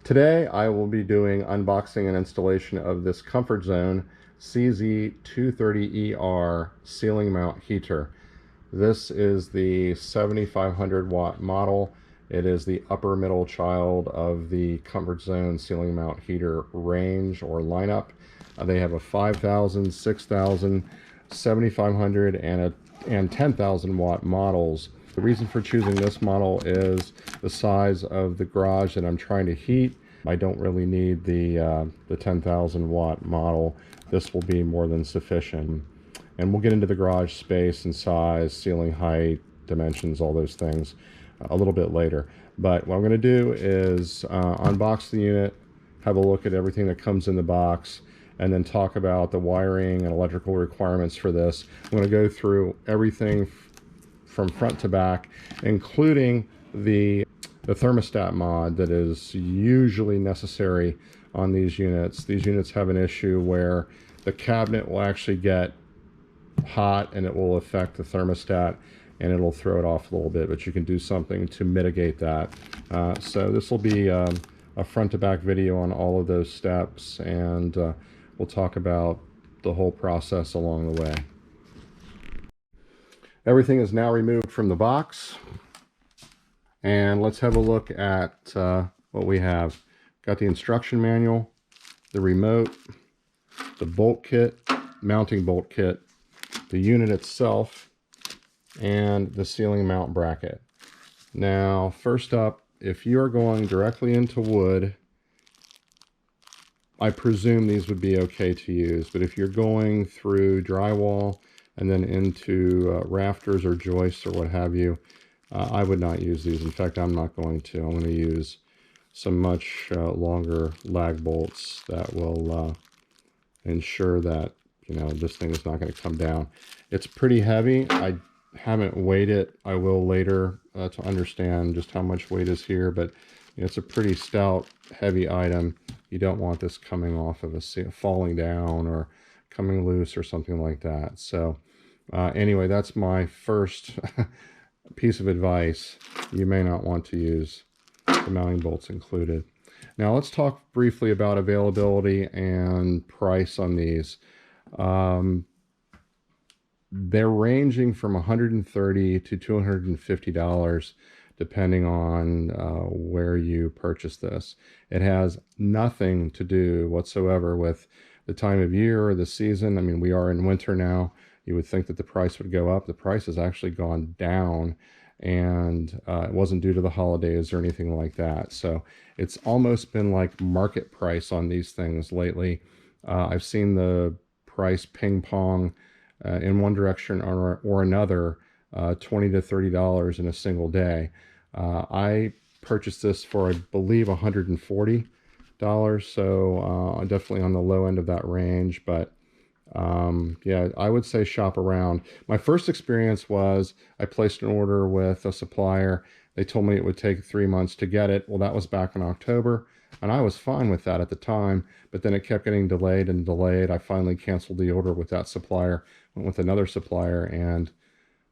Today I will be doing unboxing and installation of this Comfort Zone CZ230ER ceiling mount heater. This is the 7500 watt model. It is the upper middle child of the Comfort Zone ceiling mount heater range or lineup. They have a 5000, 6000, 7500 and 10,000 watt models. The reason for choosing this model is the size of the garage that I'm trying to heat. I don't really need the 10,000 watt model. This will be more than sufficient. And we'll get into the garage space and size, ceiling height, dimensions, all those things a little bit later. But what I'm going to do is unbox the unit, have a look at everything that comes in the box, and then talk about the wiring and electrical requirements for this. I'm going to go through everything from front to back, including the thermostat mod that is usually necessary on these units. These units have an issue where the cabinet will actually get hot and it will affect the thermostat and it'll throw it off a little bit, but you can do something to mitigate that. So this will be a front to back video on all of those steps, and we'll talk about the whole process along the way. Everything is now removed from the box, and let's have a look at what we have. Got the instruction manual, the remote, the bolt kit, mounting bolt kit, the unit itself, and the ceiling mount bracket. Now, first up, if you're going directly into wood, I presume these would be okay to use, but if you're going through drywall and then into rafters or joists or what have you, I would not use these. In fact, I'm not going to. I'm going to use some much longer lag bolts that will ensure that, you know, this thing is not going to come down. It's pretty heavy. I haven't weighed it. I will later to understand just how much weight is here, but you know, it's a pretty stout, heavy item. You don't want this coming off of falling down or coming loose or something like that. So anyway, that's my first piece of advice. You may not want to use the mounting bolts included. Now let's talk briefly about availability and price on these. They're ranging from $130 to $250 depending on where you purchase this. It has nothing to do whatsoever with the time of year or the season. I mean, we are in winter now. You would think that the price would go up. The price has actually gone down, and it wasn't due to the holidays or anything like that. So it's almost been like market price on these things lately. I've seen the price ping pong in one direction or another, $20 to $30 in a single day. I purchased this for, I believe, $140, so definitely on the low end of that range. But yeah, I would say shop around. My first experience was I placed an order with a supplier. They told me it would take 3 months to get it. Well, that was back in October, and I was fine with that at the time, but then it kept getting delayed and delayed. I finally canceled the order with that supplier, went with another supplier, and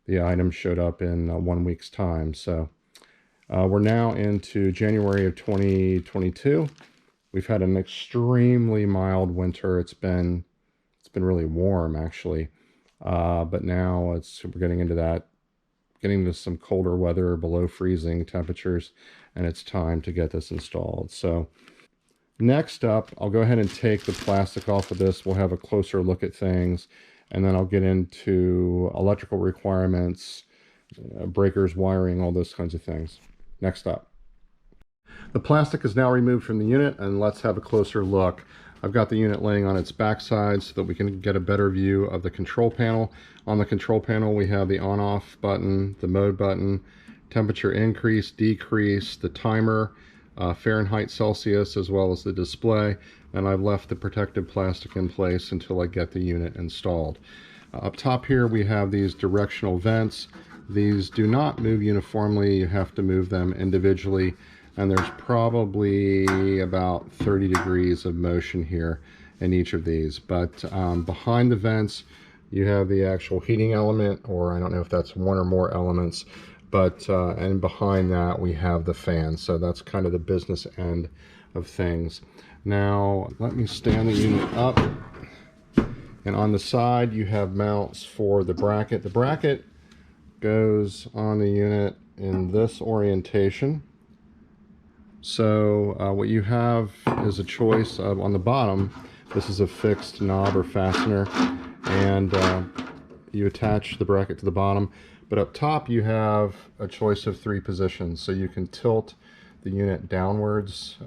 the item showed up in 1 week's time. So we're now into January of 2022. We've had an extremely mild winter. It's been really warm, actually, but now we're getting into some colder weather, below freezing temperatures, and it's time to get this installed. So next up, I'll go ahead and take the plastic off of this. We'll have a closer look at things, and then I'll get into electrical requirements, breakers, wiring, all those kinds of things. Next up. The plastic is now removed from the unit, and let's have a closer look. I've got the unit laying on its backside so that we can get a better view of the control panel. On the control panel, we have the on-off button, the mode button, temperature increase, decrease, the timer, Fahrenheit, Celsius, as well as the display. And I've left the protective plastic in place until I get the unit installed. Up top here, we have these directional vents. These do not move uniformly. You have to move them individually. And there's probably about 30 degrees of motion here in each of these. But behind the vents, you have the actual heating element, or I don't know if that's one or more elements. But and behind that we have the fan. So that's kind of the business end of things. Now let me stand the unit up, and on the side you have mounts for the bracket. The bracket goes on the unit in this orientation. So what you have is a choice of, on the bottom, this is a fixed knob or fastener, and you attach the bracket to the bottom. But up top you have a choice of 3 positions, so you can tilt the unit downwards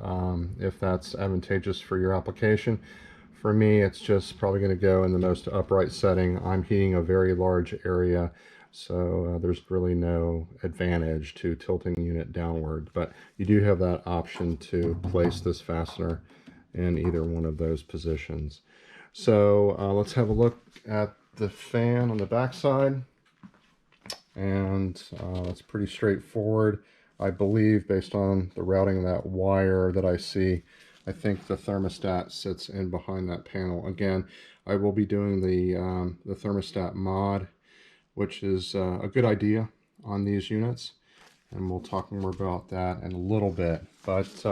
if that's advantageous for your application. For me, it's just probably going to go in the most upright setting. I'm heating a very large area, so there's really no advantage to tilting the unit downward. But you do have that option to place this fastener in either one of those positions. So let's have a look at the fan on the back side. And it's pretty straightforward. I believe, based on the routing of that wire that I see, I think the thermostat sits in behind that panel. Again, I will be doing the thermostat mod, which is a good idea on these units, and we'll talk more about that in a little bit. But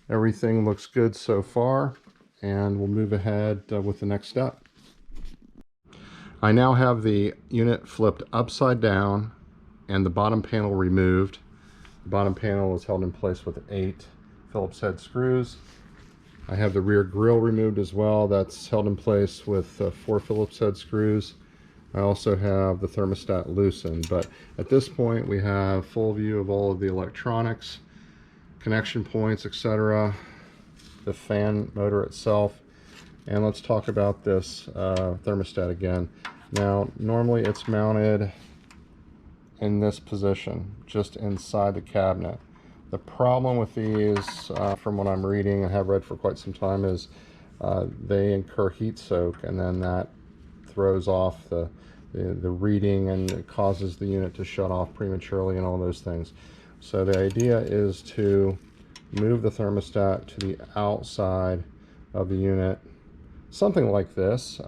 everything looks good so far, and we'll move ahead with the next step. I now have the unit flipped upside down and the bottom panel removed. The bottom panel is held in place with 8 Phillips head screws. I have the rear grille removed as well. That's held in place with 4 Phillips head screws. I also have the thermostat loosened, but at this point we have full view of all of the electronics, connection points, etc., the fan motor itself. And let's talk about this thermostat again. Now, normally it's mounted in this position, just inside the cabinet. The problem with these, from what I'm reading and have read for quite some time, is they incur heat soak, and then that throws off the reading, and it causes the unit to shut off prematurely and all those things. So the idea is to move the thermostat to the outside of the unit, something like this.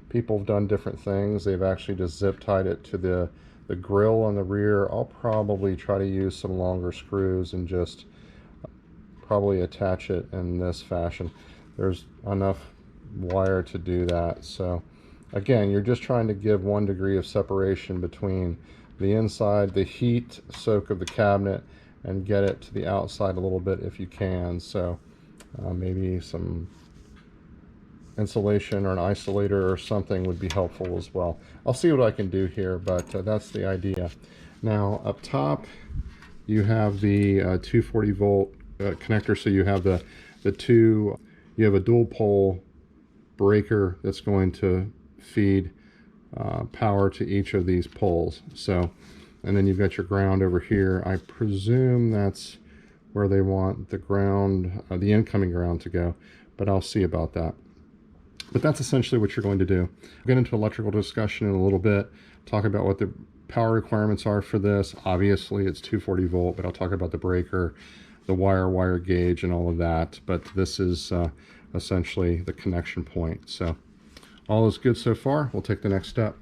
People have done different things. They've actually just zip tied it to the grill on the rear. I'll probably try to use some longer screws and just probably attach it in this fashion. There's enough wire to do that. So again, you're just trying to give 1 degree of separation between the inside, the heat soak of the cabinet, and get it to the outside a little bit if you can. So maybe some insulation or an isolator or something would be helpful as well. I'll see what I can do here, but that's the idea. Now up top you have the 240 volt connector, so you have the you have a dual pole breaker that's going to feed power to each of these poles. So, and then you've got your ground over here. I presume that's where they want the ground, the incoming ground to go, but I'll see about that. But that's essentially what you're going to do. We'll get into electrical discussion in a little bit, talk about what the power requirements are for this. Obviously it's 240 volt, but I'll talk about the breaker, the wire gauge, and all of that. But this is essentially the connection point. So all is good so far. We'll take the next step.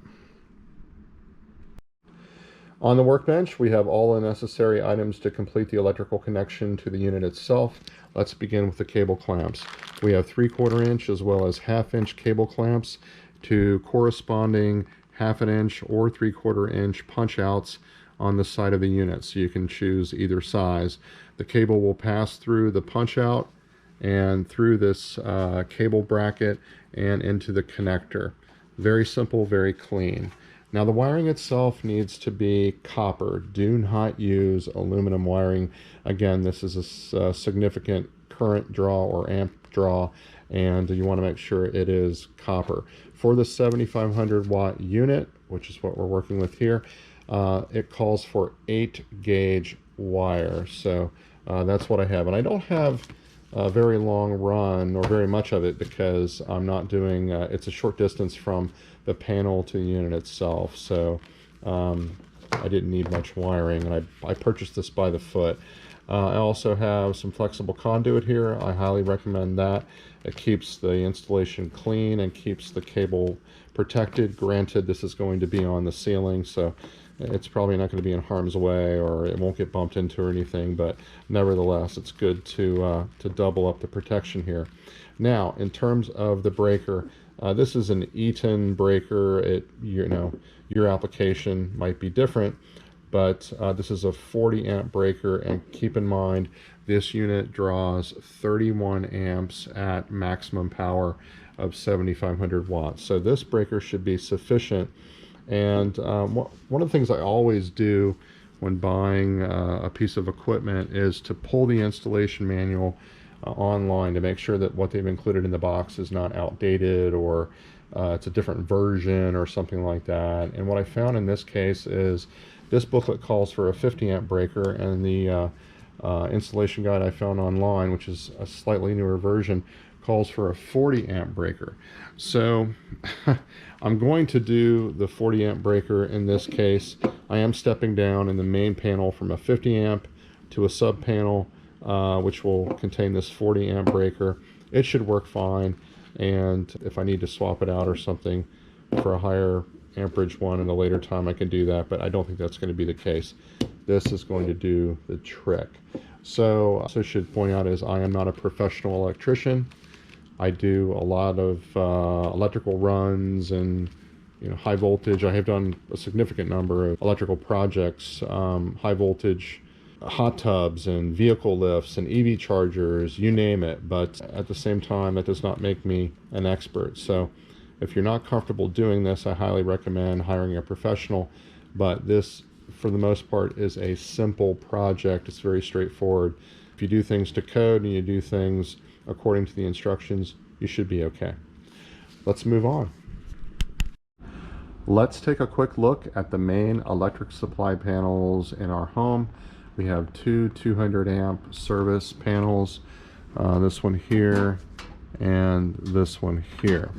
On the workbench, we have all the necessary items to complete the electrical connection to the unit itself. Let's begin with the cable clamps. We have 3/4 inch as well as 1/2 inch cable clamps to corresponding 1/2 inch or 3/4 inch punch outs on the side of the unit, so you can choose either size. The cable will pass through the punch out and through this cable bracket and into the connector. Very simple, very clean. Now the wiring itself needs to be copper. Do not use aluminum wiring. Again, this is a significant current draw or amp draw, and you want to make sure it is copper. For the 7500 watt unit, which is what we're working with here, it calls for 8 gauge wire. So that's what I have. And I don't have a very long run or very much of it because I'm not doing, it's a short distance from the panel to the unit itself. So I didn't need much wiring, and I purchased this by the foot. I also have some flexible conduit here. I highly recommend that. It keeps the installation clean and keeps the cable protected. Granted, this is going to be on the ceiling, so It's probably not going to be in harm's way, or it won't get bumped into or anything, but nevertheless, it's good to double up the protection here. Now, in terms of the breaker, this is an Eaton breaker. Your application might be different, but this is a 40 amp breaker, and keep in mind this unit draws 31 amps at maximum power of 7,500 watts. So this breaker should be sufficient. And one of the things I always do when buying a piece of equipment is to pull the installation manual online to make sure that what they've included in the box is not outdated, or it's a different version or something like that. And what I found in this case is this booklet calls for a 50 amp breaker, and the installation guide I found online, which is a slightly newer version, calls for a 40 amp breaker. So I'm going to do the 40 amp breaker in this case. I am stepping down in the main panel from a 50 amp to a sub panel, which will contain this 40 amp breaker. It should work fine, and if I need to swap it out or something for a higher amperage one in a later time, I can do that, but I don't think that's going to be the case. This is going to do the trick. So I should point out is I am not a professional electrician. I do a lot of electrical runs and high voltage. I have done a significant number of electrical projects, high voltage hot tubs and vehicle lifts and EV chargers, you name it. But at the same time, that does not make me an expert. So if you're not comfortable doing this, I highly recommend hiring a professional. But this, for the most part, is a simple project. It's very straightforward. If you do things to code and you do things according to the instructions, you should be okay. Let's move on. Let's take a quick look at the main electric supply panels in our home. We have two 200 amp service panels, this one here and this one here.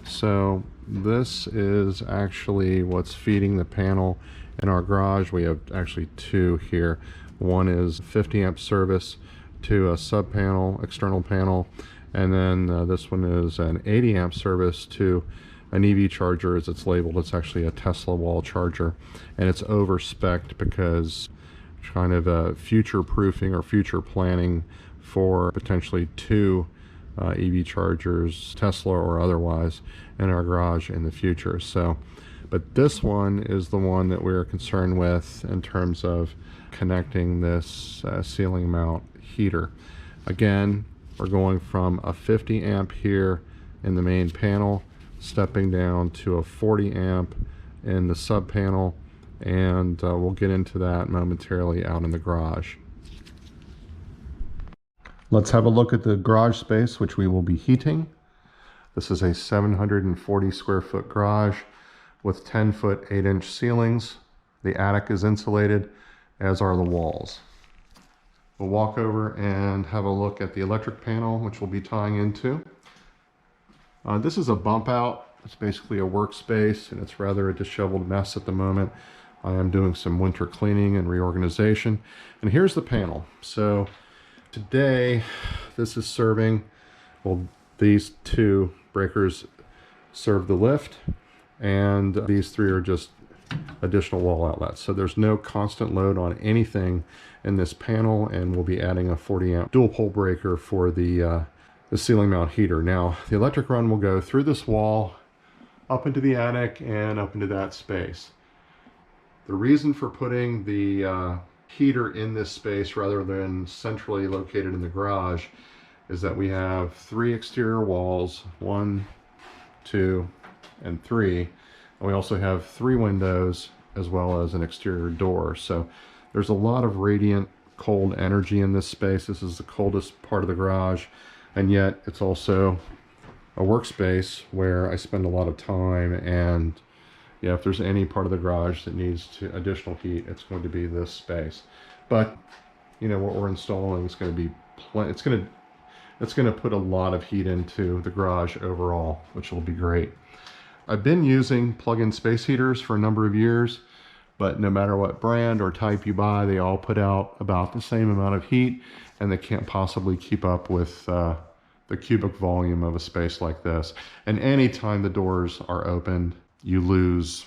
So this is actually what's feeding the panel in our garage. We have actually two here. One is 50 amp service to a sub panel, external panel, and then this one is an 80 amp service to an EV charger, as it's labeled. It's actually a Tesla wall charger, and it's over spec'd because kind of future proofing or future planning for potentially two EV chargers, Tesla or otherwise, in our garage in the future. So, but this one is the one that we're concerned with in terms of connecting this ceiling mount heater. Again, we're going from a 50 amp here in the main panel, stepping down to a 40 amp in the sub panel, and we'll get into that momentarily out in the garage. Let's have a look at the garage space which we will be heating. This is a 740 square foot garage with 10 foot 8 inch ceilings. The attic is insulated, as are the walls. We'll walk over and have a look at the electric panel, which we'll be tying into. This is a bump out. It's basically a workspace, and it's rather a disheveled mess at the moment. I am doing some winter cleaning and reorganization. And here's the panel. So today, this is serving, well, these two breakers serve the lift, and these three are just additional wall outlets. So there's no constant load on anything in this panel, and we'll be adding a 40 amp dual pole breaker for the ceiling mount heater. Now, the electric run will go through this wall, up into the attic, and up into that space. The reason for putting the heater in this space rather than centrally located in the garage is that we have three exterior walls, 1, 2, and 3. And we also have 3 windows as well as an exterior door. So there's a lot of radiant cold energy in this space. This is the coldest part of the garage, and yet it's also a workspace where I spend a lot of time. And yeah, if there's any part of the garage that needs additional heat, it's going to be this space. But you know what we're installing is going to be it's going to put a lot of heat into the garage overall, which will be great. I've been using plug-in space heaters for a number of years, but no matter what brand or type you buy, they all put out about the same amount of heat, and they can't possibly keep up with the cubic volume of a space like this. And anytime the doors are opened, you lose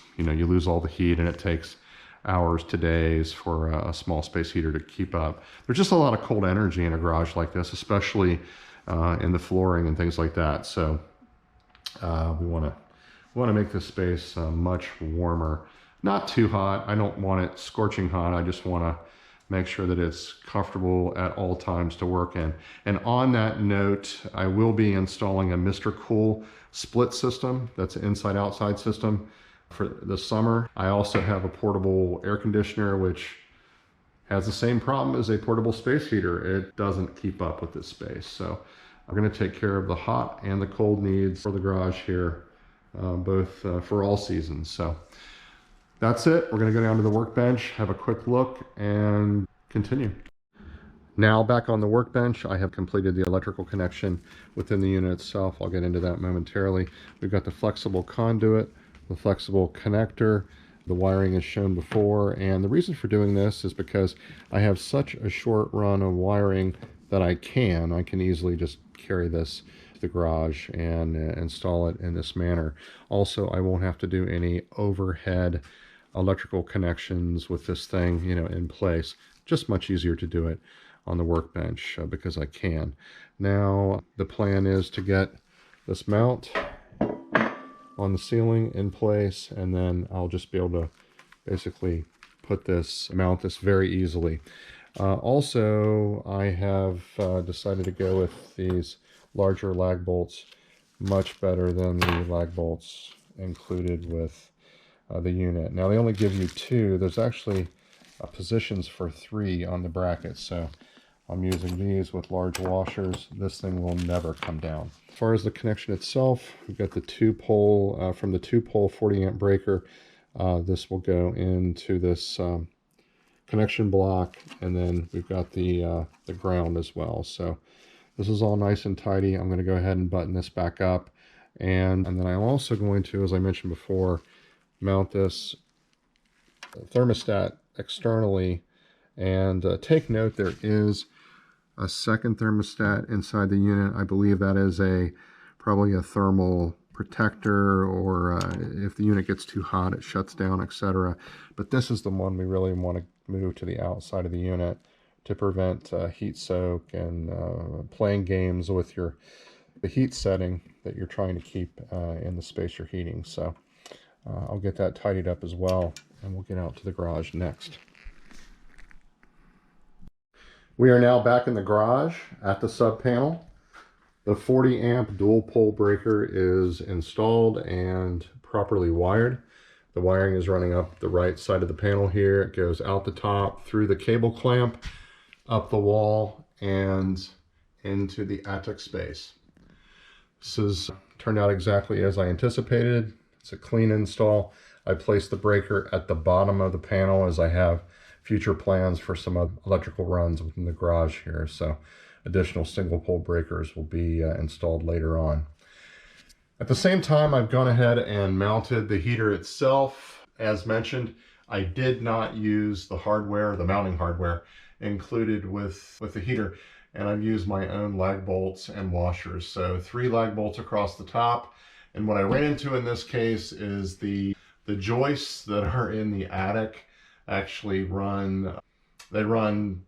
all the heat, and it takes hours to days for a small space heater to keep up. There's just a lot of cold energy in a garage like this, especially in the flooring and things like that. So we want to make this space much warmer. Not too hot. I don't want it scorching hot. I just want to make sure that it's comfortable at all times to work in. And on that note, I will be installing a Mr. Cool split system. That's an inside-outside system for the summer. I also have a portable air conditioner, which has the same problem as a portable space heater. It doesn't keep up with this space. So I'm going to take care of the hot and the cold needs for the garage here, both for all seasons. So that's it. We're going to go down to the workbench, have a quick look, and continue. Now back on the workbench, I have completed the electrical connection within the unit itself. I'll get into that momentarily. We've got the flexible conduit, the flexible connector. The wiring is shown before, and the reason for doing this is because I have such a short run of wiring that I can easily just carry this to the garage and install it in this manner. Also, I won't have to do any overhead electrical connections with this thing, in place. Just much easier to do it on the workbench because I can. Now, the plan is to get this mount on the ceiling in place, and then I'll just be able to basically mount this very easily. Also, I have decided to go with these larger lag bolts, much better than the lag bolts included with the unit. Now they only give you 2. There's actually positions for 3 on the brackets, so I'm using these with large washers. This thing will never come down. As far as the connection itself, we've got the 2-pole, from the 2-pole 40 amp breaker. This will go into this connection block, and then we've got the ground as well. So this is all nice and tidy. I'm going to go ahead and button this back up, and then I'm also going to, as I mentioned before, mount this thermostat externally. And take note, there is a second thermostat inside the unit. I believe that is probably a thermal protector, or if the unit gets too hot, it shuts down, etc. But this is the one we really want to move to the outside of the unit to prevent heat soak and playing games with the heat setting that you're trying to keep in the space you're heating. So I'll get that tidied up as well, and we'll get out to the garage next. We are now back in the garage at the sub panel. The 40 amp dual pole breaker is installed and properly wired. The wiring is running up the right side of the panel here. It goes out the top, through the cable clamp, up the wall, and into the attic space. This has turned out exactly as I anticipated. It's a clean install. I placed the breaker at the bottom of the panel as I have future plans for some electrical runs within the garage here. So additional single pole breakers will be installed later on. At the same time, I've gone ahead and mounted the heater itself. As mentioned, I did not use the hardware, the mounting hardware included with the heater, and I've used my own lag bolts and washers. So 3 lag bolts across the top. And what I ran into in this case is the joists that are in the attic actually run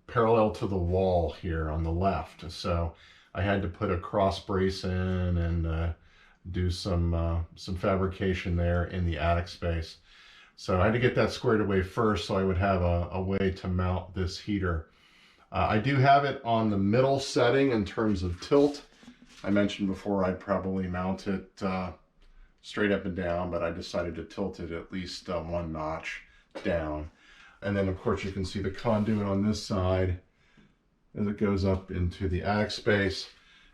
parallel to the wall here on the left. So I had to put a cross brace in and do some fabrication there in the attic space. So I had to get that squared away first so I would have a way to mount this heater. I do have it on the middle setting in terms of tilt. I mentioned before I'd probably mount it straight up and down, but I decided to tilt it at least 1 notch down. And then of course you can see the conduit on this side as it goes up into the attic space.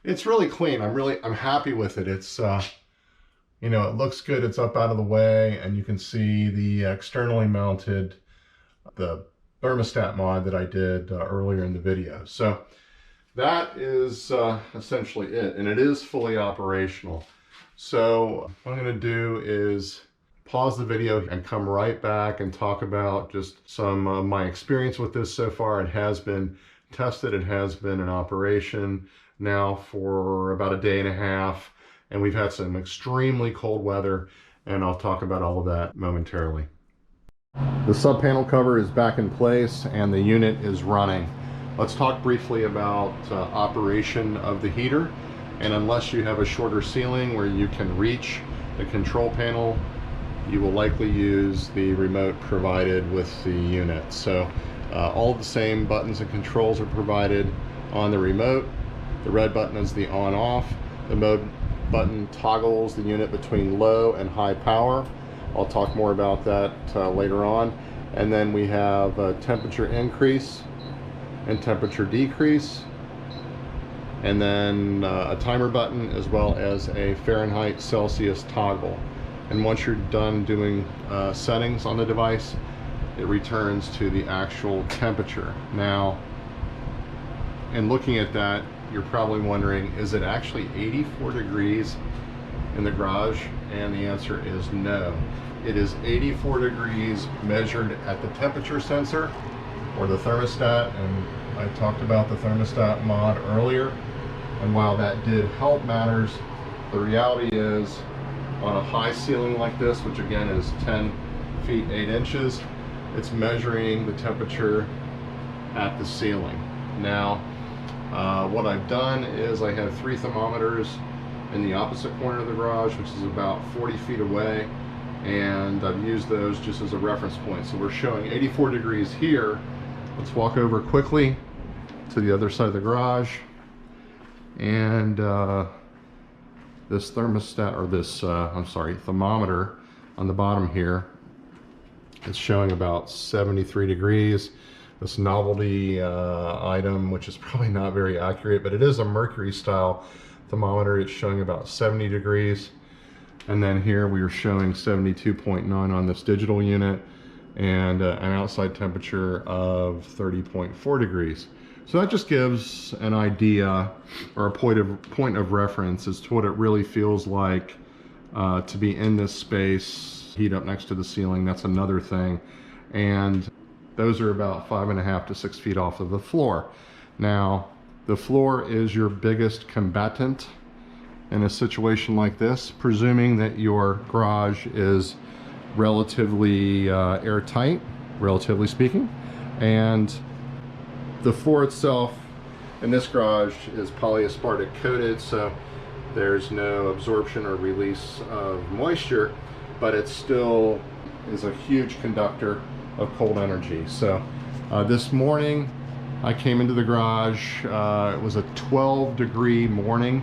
It's really clean. I'm happy with it. It's it looks good. It's up out of the way, and you can see the externally mounted the thermostat mod that I did earlier in the video. So that is essentially it, and it is fully operational. So what I'm going to do is pause the video and come right back and talk about just some of my experience with this so far. It has been tested. It has been in operation now for about a day and a half, and we've had some extremely cold weather, and I'll talk about all of that momentarily. The sub panel cover is back in place and the unit is running. Let's talk briefly about operation of the heater. And unless you have a shorter ceiling where you can reach the control panel, you will likely use the remote provided with the unit. So all the same buttons and controls are provided on the remote. The red button is the on-off. The mode button toggles the unit between low and high power. I'll talk more about that later on. And then we have a temperature increase and temperature decrease, and then a timer button, as well as a Fahrenheit Celsius toggle. And once you're done doing settings on the device, it returns to the actual temperature. Now, in looking at that, you're probably wondering, is it actually 84 degrees in the garage? And the answer is no. It is 84 degrees measured at the temperature sensor or the thermostat, and I talked about the thermostat mod earlier. And while that did help matters, the reality is on a high ceiling like this, which again is 10 feet 8 inches, it's measuring the temperature at the ceiling. Now, what I've done is I have 3 thermometers in the opposite corner of the garage, which is about 40 feet away, and I've used those just as a reference point. So we're showing 84 degrees here. Let's walk over quickly to the other side of the garage, and this thermostat, or this thermometer on the bottom here, it's showing about 73 degrees. This novelty item, which is probably not very accurate, but it is a mercury style thermometer. It's showing about 70 degrees. And then here we are showing 72.9 on this digital unit, and an outside temperature of 30.4 degrees. So that just gives an idea or a point of reference as to what it really feels like to be in this space. Heat up next to the ceiling, that's another thing. And those are about 5.5 to 6 feet off of the floor. Now, the floor is your biggest combatant in a situation like this, presuming that your garage is relatively airtight, relatively speaking. And the floor itself in this garage is polyaspartic coated, so there's no absorption or release of moisture, but it still is a huge conductor of cold energy. So this morning I came into the garage, it was a 12-degree morning.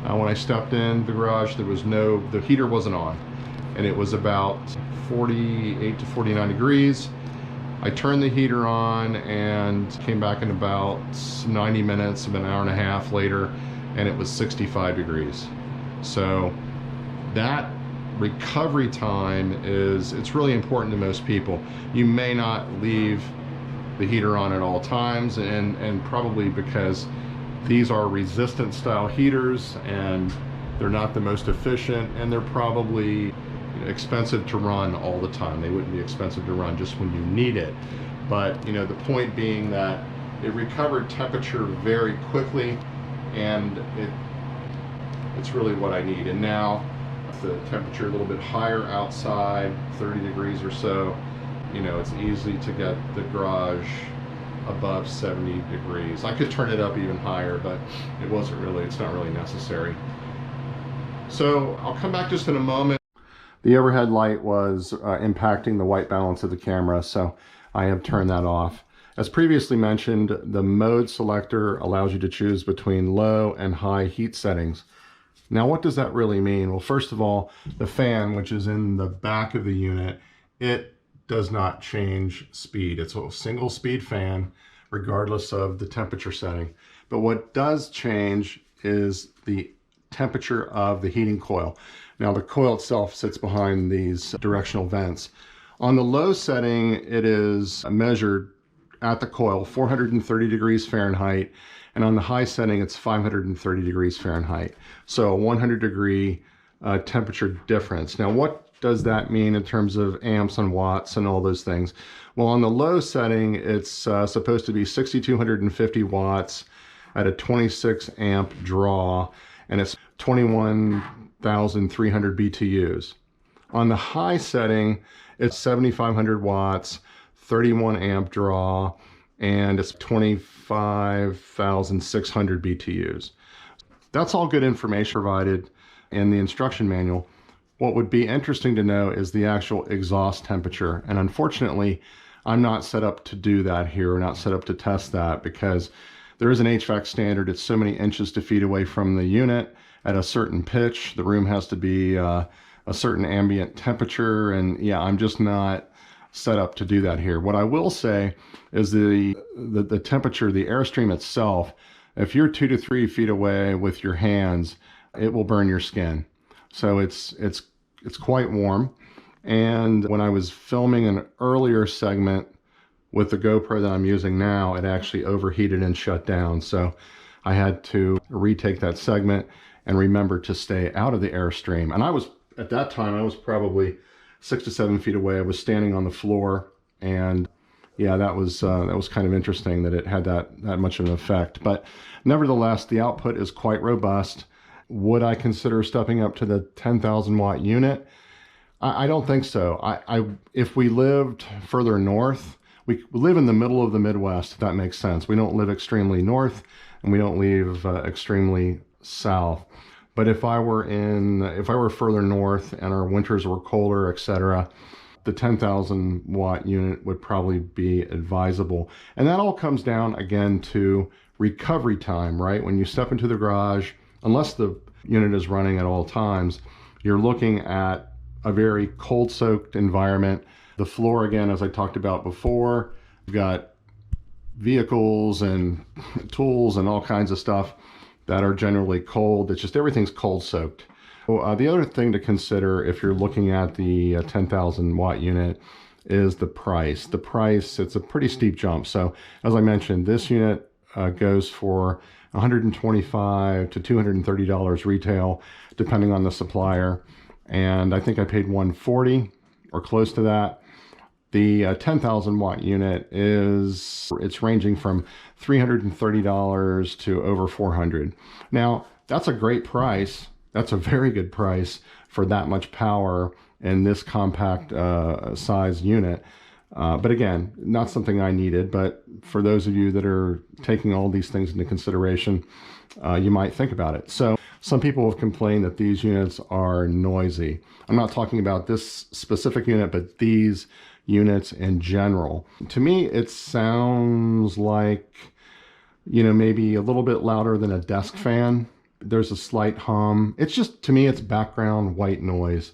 When I stepped in the garage, the heater wasn't on, and it was about 48 to 49 degrees. I turned the heater on and came back in about 90 minutes, about an hour and a half later, and it was 65 degrees. So that recovery time it's really important to most people. You may not leave the heater on at all times, and probably because these are resistant style heaters and they're not the most efficient, and they're probably expensive to run all the time. They wouldn't be expensive to run just when you need it. But the point being that it recovered temperature very quickly, and it's really what I need. And now the temperature a little bit higher outside, 30 degrees or so, it's easy to get the garage above 70 degrees. I could turn it up even higher, but it's not really necessary. So I'll come back just in a moment. The overhead light was impacting the white balance of the camera, so I have turned that off. As previously mentioned, the mode selector allows you to choose between low and high heat settings. Now, what does that really mean? Well, first of all, the fan, which is in the back of the unit, it does not change speed. It's a single speed fan, regardless of the temperature setting. But what does change is the temperature of the heating coil. Now, the coil itself sits behind these directional vents. On the low setting, it is measured at the coil, 430 degrees Fahrenheit, and on the high setting, it's 530 degrees Fahrenheit. So a 100-degree temperature difference. Now, what does that mean in terms of amps and watts and all those things? Well, on the low setting, it's supposed to be 6,250 watts at a 26 amp draw, and it's 21,300 BTUs. On the high setting, it's 7,500 watts, 31 amp draw, and it's 25,600 BTUs. That's all good information provided in the instruction manual. What would be interesting to know is the actual exhaust temperature. And unfortunately, I'm not set up to do that here, not set up to test that, because there is an HVAC standard. It's so many inches to feet away from the unit at a certain pitch. The room has to be a certain ambient temperature. And yeah, I'm just not set up to do that here. What I will say is the temperature, the airstream itself, if you're 2 to 3 feet away with your hands, it will burn your skin. So it's quite warm. And when I was filming an earlier segment with the GoPro that I'm using now, it actually overheated and shut down. So I had to retake that segment and remember to stay out of the airstream. And at that time, I was probably 6 to 7 feet away. I was standing on the floor, and yeah, that was kind of interesting that it had that much of an effect. But nevertheless, the output is quite robust. Would I consider stepping up to the 10,000 watt unit? I don't think so. If we lived further north, we live in the middle of the Midwest, if that makes sense. We don't live extremely north, and we don't live extremely south. But if I were further north and our winters were colder, etc., the 10,000 watt unit would probably be advisable. And that all comes down again to recovery time, right? When you step into the garage, unless the unit is running at all times, you're looking at a very cold soaked environment. The floor, again, as I talked about before, you've got vehicles and tools and all kinds of stuff that are generally cold. It's just everything's cold soaked. The other thing to consider if you're looking at the 10,000 watt unit is the price. The price, it's a pretty steep jump. So as I mentioned, this unit goes for $125 to $230 retail, depending on the supplier. And I think I paid $140 or close to that. The 10,000 watt unit it's ranging from $330 to over $400. Now, that's a great price. That's a very good price for that much power in this compact size unit. But again, not something I needed, but for those of you that are taking all these things into consideration, you might think about it. So some people have complained that these units are noisy. I'm not talking about this specific unit, but these units in general. To me, it sounds like, maybe a little bit louder than a desk fan. There's a slight hum. It's just, to me, it's background white noise.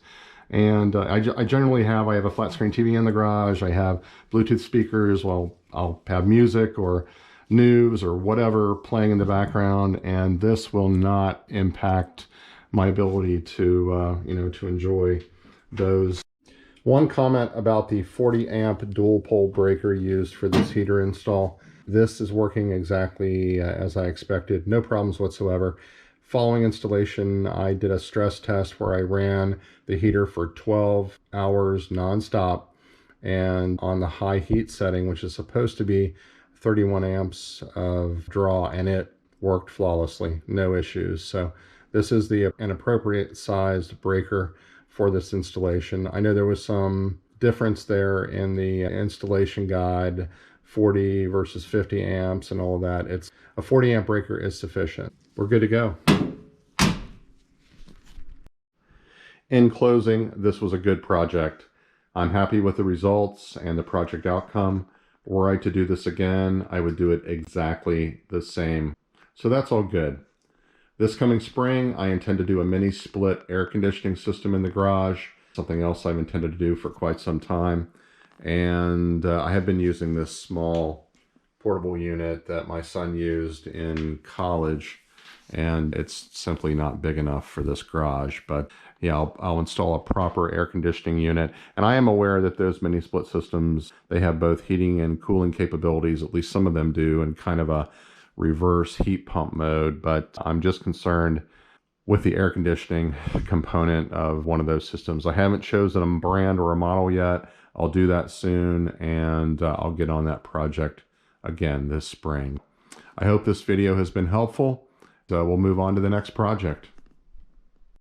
And I generally have a flat screen TV in the garage. I have Bluetooth speakers. Well, I'll have music or news or whatever playing in the background, and this will not impact my ability to to enjoy those. One comment about the 40 amp dual pole breaker used for this heater install. This is working exactly as I expected. No problems whatsoever. Following installation, I did a stress test where I ran the heater for 12 hours nonstop, and on the high heat setting, which is supposed to be 31 amps of draw, and it worked flawlessly, no issues. So this is an appropriate sized breaker for this installation. I know there was some difference there in the installation guide, 40 versus 50 amps and all of that. It's a 40 amp breaker is sufficient. We're good to go. In closing, this was a good project. I'm happy with the results and the project outcome. Were I to do this again, I would do it exactly the same. So that's all good. This coming spring, I intend to do a mini split air conditioning system in the garage, something else I've intended to do for quite some time. And I have been using this small portable unit that my son used in college, and it's simply not big enough for this garage. But yeah, I'll install a proper air conditioning unit. And I am aware that those mini split systems, they have both heating and cooling capabilities, at least some of them do, and kind of a reverse heat pump mode. But I'm just concerned with the air conditioning component of one of those systems. I haven't chosen a brand or a model yet. I'll do that soon, and I'll get on that project again this spring. I hope this video has been helpful. We'll move on to the next project.